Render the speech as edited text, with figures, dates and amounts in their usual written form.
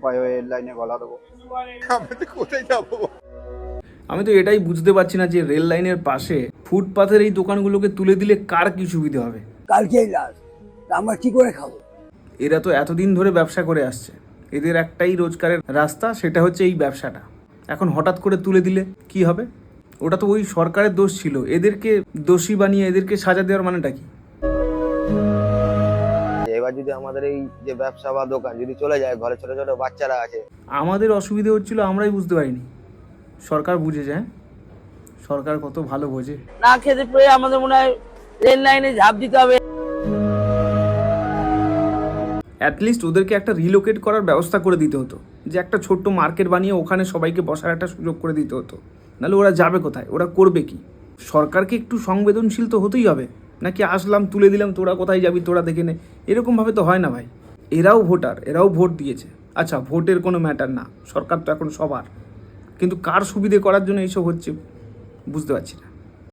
ভয় হয়ে রেল লাইনে গলা দেবো। আমি তো কোথায় যাবো? আমি তো এটাই বুঝতে পারছি না যে রেল লাইনের পাশে ফুটপাথের এই দোকানগুলোকে তুলে দিলে কার কি সুবিধা হবে। কালকেই লাস্ট, আমরা কি করে খাবো? এরা তো এতদিন ধরে ব্যবসা করে আসছে, এদের একটাই রোজগারের রাস্তা, সেটা হচ্ছে এই ব্যবসাটা। এখন হঠাৎ করে তুলে দিলে কি হবে? ওটা তো ওই সরকারের দোষ ছিল, এদেরকে দোষী বানিয়ে এদেরকে সাজা দেওয়ার মানেটা কি? এবার যদি আমাদের এই যে ব্যবসা বা দোকান যদি চলে যায়, ঘরে ছোট ছোট বাচ্চারা আছে, আমাদের অসুবিধে হচ্ছিল, আমরাই বুঝতে পারিনি, সরকার বুঝেছে। হ্যাঁ, সরকার কত ভালো বোঝে। না খেতে পেয়ে আমাদের মনে হয় রেল লাইনে ঝাঁপ দিতে হবে। অ্যাটলিস্ট ওদেরকে একটা রিলোকেট করার ব্যবস্থা করে দিতে হতো, যে একটা ছোট্ট মার্কেট বানিয়ে ওখানে সবাইকে বসার একটা সুযোগ করে দিতে হতো। নাহলে ওরা যাবে কোথায়, ওরা করবে কি? সরকারকে একটু সংবেদনশীল তো হতেই হবে, নাকি আসলাম তুলে দিলাম তোরা কোথায় যাবি তোরা দেখে নে, এরকমভাবে তো হয় না ভাই। এরাও ভোটার, এরাও ভোট দিয়েছে। আচ্ছা, ভোটের কোনো ম্যাটার না, সরকার তো এখন সবার, কিন্তু কার সুবিধে করার জন্য এইসব হচ্ছে বুঝতে পারছি না।